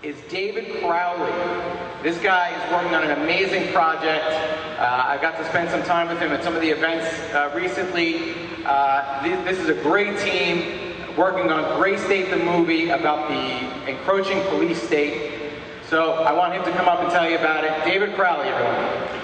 is David Crowley. This guy is working on an amazing project. I got to spend some time with him at some of the events recently. This is a great team working on Gray State, the movie about the encroaching police state. So I want him to come up and tell you about it. David Crowley, everyone.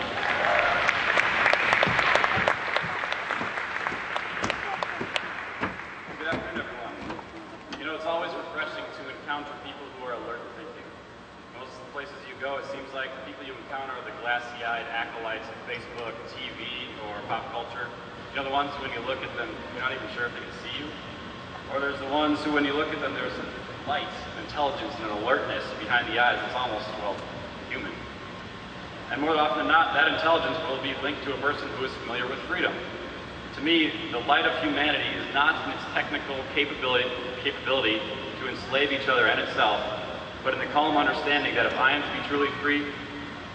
It seems like the people you encounter are the glassy-eyed acolytes of Facebook, TV, or pop culture. You know, the ones when you look at them, you're not even sure if they can see you. Or there's the ones who, when you look at them, there's a light, an intelligence, and an alertness behind the eyes that's almost, well, human. And more often than not, that intelligence will be linked to a person who is familiar with freedom. To me, the light of humanity is not in its technical capability to enslave each other and itself, but in the calm understanding that if I am to be truly free,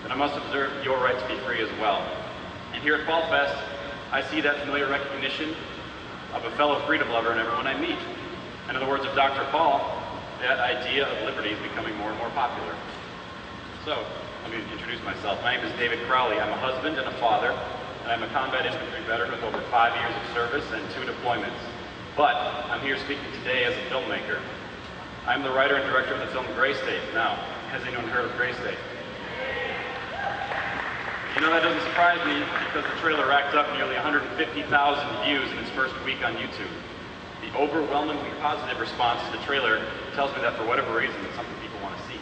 then I must observe your right to be free as well. And here at Fall Fest, I see that familiar recognition of a fellow freedom lover in everyone I meet. And in the words of Dr. Paul, that idea of liberty is becoming more and more popular. So, let me introduce myself. My name is David Crowley. I'm a husband and a father, and I'm a combat infantry veteran with over 5 years of service and 2 deployments. But I'm here speaking today as a filmmaker. I'm the writer and director of the film Gray State. Now, has anyone heard of Gray State? You know, that doesn't surprise me because the trailer racked up nearly 150,000 views in its first week on YouTube. The overwhelmingly positive response to the trailer tells me that for whatever reason, it's something people want to see.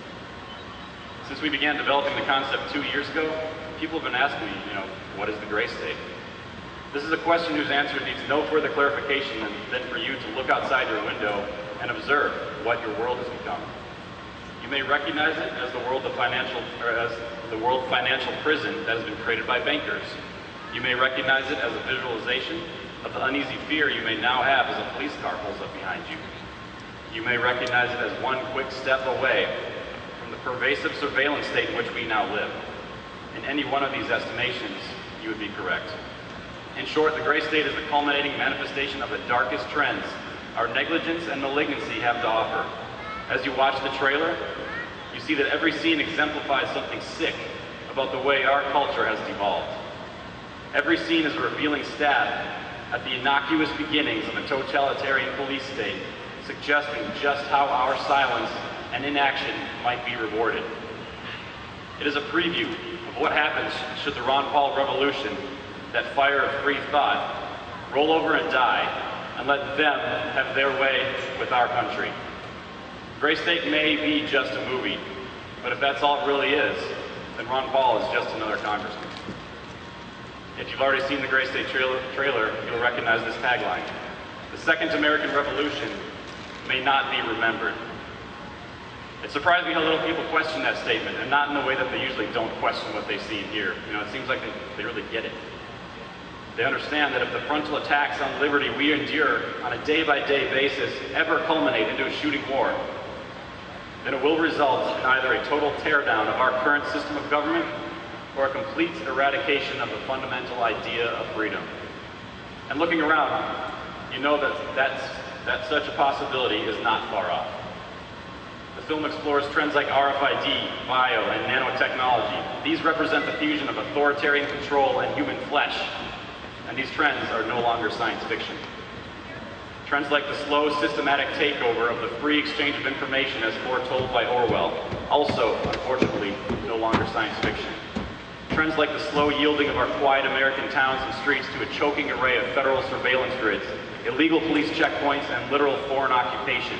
Since we began developing the concept 2 years ago, people have been asking me, what is the Gray State? This is a question whose answer needs no further clarification than for you to look outside your window and observe what your world has become. You may recognize it as the world financial prison that has been created by bankers. You may recognize it as a visualization of the uneasy fear you may now have as a police car pulls up behind you. You may recognize it as one quick step away from the pervasive surveillance state in which we now live. In any one of these estimations, you would be correct. In short, the Gray State is the culminating manifestation of the darkest trends our negligence and malignancy have to offer. As you watch the trailer, you see that every scene exemplifies something sick about the way our culture has devolved. Every scene is a revealing stab at the innocuous beginnings of a totalitarian police state, suggesting just how our silence and inaction might be rewarded. It is a preview of what happens should the Ron Paul revolution, that fire of free thought, roll over and die, and let them have their way with our country. Gray State may be just a movie, but if that's all it really is, then Ron Paul is just another congressman. If you've already seen the Gray State trailer, you'll recognize this tagline. The Second American Revolution may not be remembered. It surprised me how little people question that statement, and not in the way that they usually don't question what they see and hear. It seems like they really get it. They understand that if the frontal attacks on liberty we endure on a day-by-day basis ever culminate into a shooting war, then it will result in either a total teardown of our current system of government or a complete eradication of the fundamental idea of freedom. And looking around, you know that such a possibility is not far off. The film explores trends like RFID, bio, and nanotechnology. These represent the fusion of authoritarian control and human flesh. And these trends are no longer science fiction. Trends like the slow, systematic takeover of the free exchange of information as foretold by Orwell, also, unfortunately, no longer science fiction. Trends like the slow yielding of our quiet American towns and streets to a choking array of federal surveillance grids, illegal police checkpoints, and literal foreign occupation.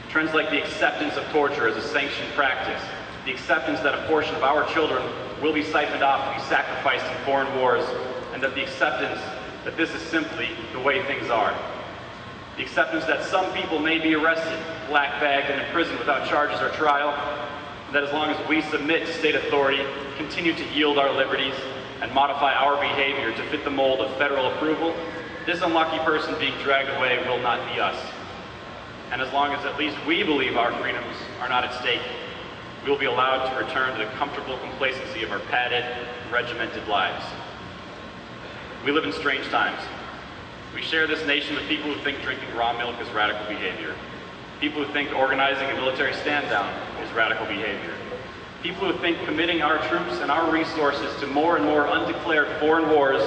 Trends like the acceptance of torture as a sanctioned practice, the acceptance that a portion of our children will be siphoned off to be sacrificed in foreign wars, and that the acceptance that this is simply the way things are. The acceptance that some people may be arrested, black-bagged, and imprisoned without charges or trial, and that as long as we submit to state authority, continue to yield our liberties, and modify our behavior to fit the mold of federal approval, this unlucky person being dragged away will not be us. And as long as at least we believe our freedoms are not at stake, we will be allowed to return to the comfortable complacency of our padded, regimented lives. We live in strange times. We share this nation with people who think drinking raw milk is radical behavior. People who think organizing a military stand-down is radical behavior. People who think committing our troops and our resources to more and more undeclared foreign wars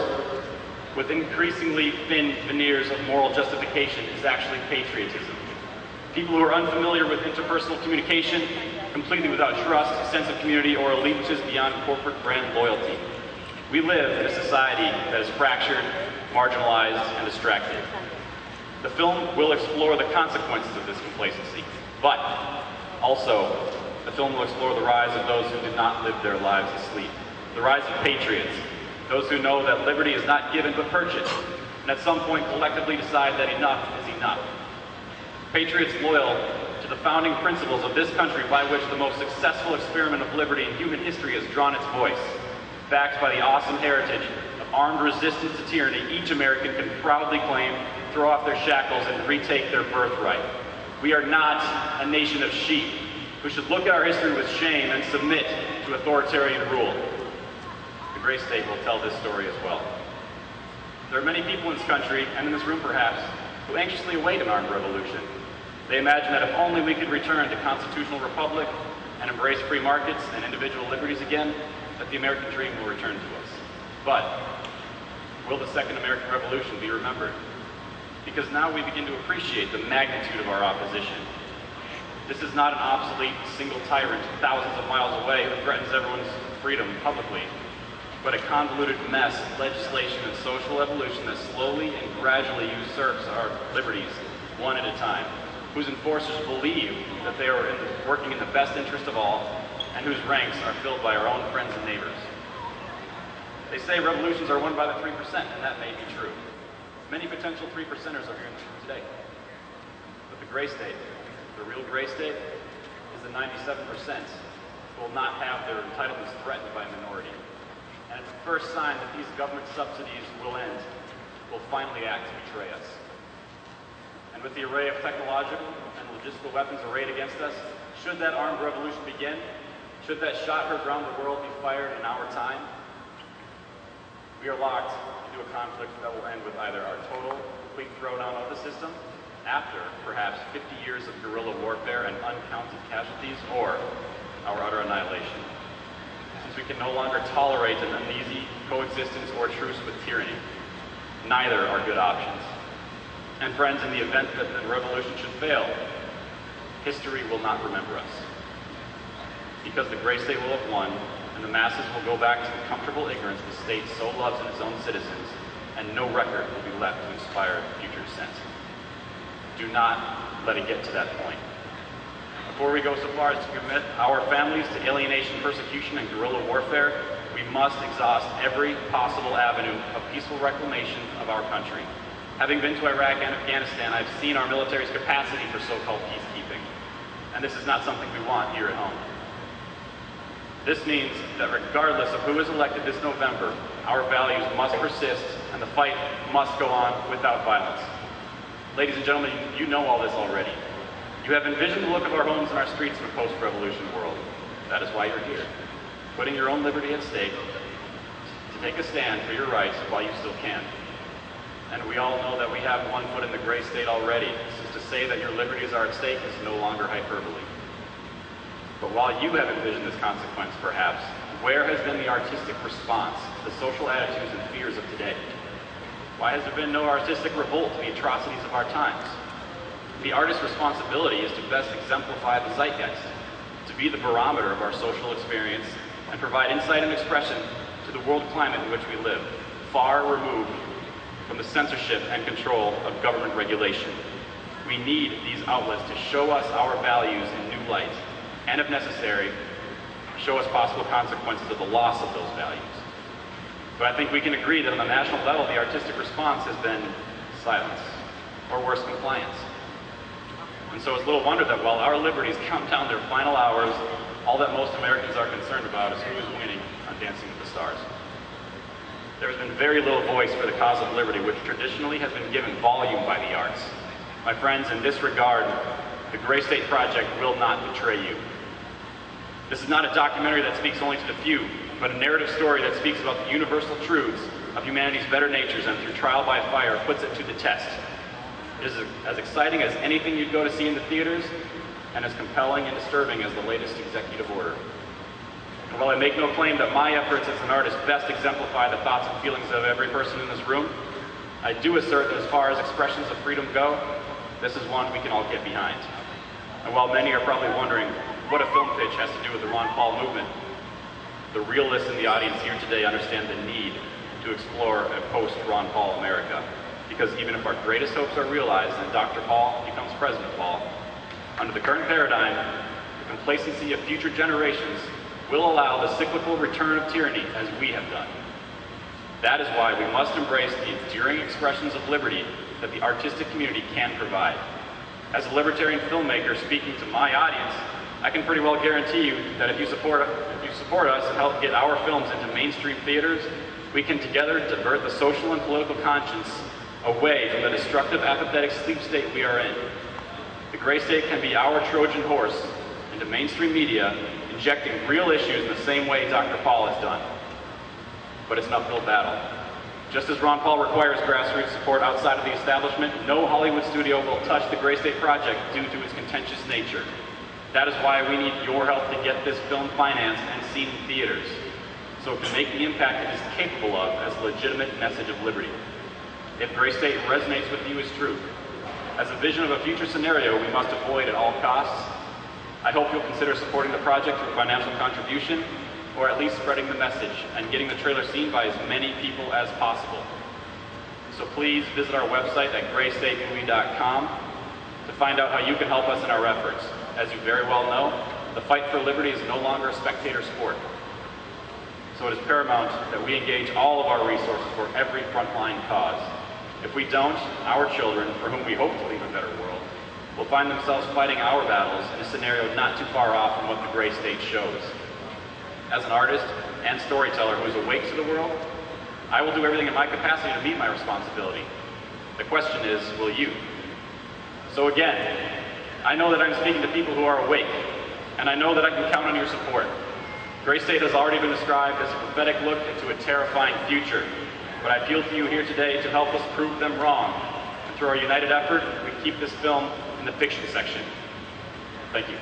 with increasingly thin veneers of moral justification is actually patriotism. People who are unfamiliar with interpersonal communication, completely without trust, sense of community, or allegiances beyond corporate brand loyalty. We live in a society that is fractured, marginalized, and distracted. The film will explore the consequences of this complacency, but also the film will explore the rise of those who did not live their lives asleep. The rise of patriots, those who know that liberty is not given but purchased, and at some point collectively decide that enough is enough. Patriots loyal to the founding principles of this country by which the most successful experiment of liberty in human history has drawn its voice. Backed by the awesome heritage of armed resistance to tyranny, each American can proudly claim, throw off their shackles, and retake their birthright. We are not a nation of sheep who should look at our history with shame and submit to authoritarian rule. The Gray State will tell this story as well. There are many people in this country, and in this room perhaps, who anxiously await an armed revolution. They imagine that if only we could return to constitutional republic and embrace free markets and individual liberties again, that the American dream will return to us. But will the Second American Revolution be remembered? Because now we begin to appreciate the magnitude of our opposition. This is not an obsolete single tyrant thousands of miles away who threatens everyone's freedom publicly, but a convoluted mess of legislation and social evolution that slowly and gradually usurps our liberties one at a time, whose enforcers believe that they are working in the best interest of all, and whose ranks are filled by our own friends and neighbors. They say revolutions are won by the 3%, and that may be true. Many potential 3%ers are here in this room today. But the Gray State, the real Gray State, is the 97% who will not have their entitlements threatened by a minority. And it's the first sign that these government subsidies will end, will finally act to betray us. And with the array of technological and logistical weapons arrayed against us, should that armed revolution begin, should that shot heard around the world be fired in our time, we are locked into a conflict that will end with either our total, complete throwdown of the system, after perhaps 50 years of guerrilla warfare and uncounted casualties, or our utter annihilation. Since we can no longer tolerate an uneasy coexistence or truce with tyranny, neither are good options. And friends, in the event that the revolution should fail, history will not remember us. Because the Gray State will have won, and the masses will go back to the comfortable ignorance the state so loves in its own citizens, and no record will be left to inspire future dissent. Do not let it get to that point. Before we go so far as to commit our families to alienation, persecution, and guerrilla warfare, we must exhaust every possible avenue of peaceful reclamation of our country. Having been to Iraq and Afghanistan, I've seen our military's capacity for so-called peacekeeping, and this is not something we want here at home. This means that regardless of who is elected this November, our values must persist and the fight must go on without violence. Ladies and gentlemen, you know all this already. You have envisioned the look of our homes and our streets in a post-revolution world. That is why you're here, putting your own liberty at stake to take a stand for your rights while you still can. And we all know that we have one foot in the Gray State already, since to say that your liberties are at stake is no longer hyperbole. But while you have envisioned this consequence, perhaps, where has been the artistic response to the social attitudes and fears of today? Why has there been no artistic revolt to the atrocities of our times? The artist's responsibility is to best exemplify the zeitgeist, to be the barometer of our social experience, and provide insight and expression to the world climate in which we live, far removed from the censorship and control of government regulation. We need these outlets to show us our values in new light, and if necessary, show us possible consequences of the loss of those values. But I think we can agree that on the national level, the artistic response has been silence, or worse, compliance. And so it's little wonder that while our liberties count down their final hours, all that most Americans are concerned about is who is winning on Dancing with the Stars. There has been very little voice for the cause of liberty, which traditionally has been given volume by the arts. My friends, in this regard, the Gray State Project will not betray you. This is not a documentary that speaks only to the few, but a narrative story that speaks about the universal truths of humanity's better natures and through trial by fire puts it to the test. It is as exciting as anything you'd go to see in the theaters, and as compelling and disturbing as the latest executive order. And while I make no claim that my efforts as an artist best exemplify the thoughts and feelings of every person in this room, I do assert that as far as expressions of freedom go, this is one we can all get behind. And while many are probably wondering what a film pitch has to do with the Ron Paul movement, the realists in the audience here today understand the need to explore a post-Ron Paul America. Because even if our greatest hopes are realized and Dr. Paul becomes President Paul, under the current paradigm, the complacency of future generations will allow the cyclical return of tyranny as we have done. That is why we must embrace the enduring expressions of liberty that the artistic community can provide. As a libertarian filmmaker speaking to my audience, I can pretty well guarantee you that if you support us and help get our films into mainstream theaters, we can together divert the social and political conscience away from the destructive, apathetic sleep state we are in. The gray state can be our Trojan horse into mainstream media, injecting real issues in the same way Dr. Paul has done. But it's an uphill battle. Just as Ron Paul requires grassroots support outside of the establishment, no Hollywood studio will touch the Gray State Project due to its contentious nature. That is why we need your help to get this film financed and seen in theaters, so it can make the impact it is capable of as a legitimate message of liberty. If Gray State resonates with you as truth, as a vision of a future scenario we must avoid at all costs, I hope you'll consider supporting the project through financial contribution, or at least spreading the message and getting the trailer seen by as many people as possible. So please visit our website at graystatemovie.com to find out how you can help us in our efforts. As you very well know, the fight for liberty is no longer a spectator sport. So it is paramount that we engage all of our resources for every frontline cause. If we don't, our children, for whom we hope to leave a better world, will find themselves fighting our battles in a scenario not too far off from what the Gray State shows. As an artist and storyteller who is awake to the world, I will do everything in my capacity to meet my responsibility. The question is, will you? So again, I know that I'm speaking to people who are awake, and I know that I can count on your support. Gray State has already been described as a prophetic look into a terrifying future, but I appeal to you here today to help us prove them wrong. And through our united effort, we keep this film in the fiction section. Thank you.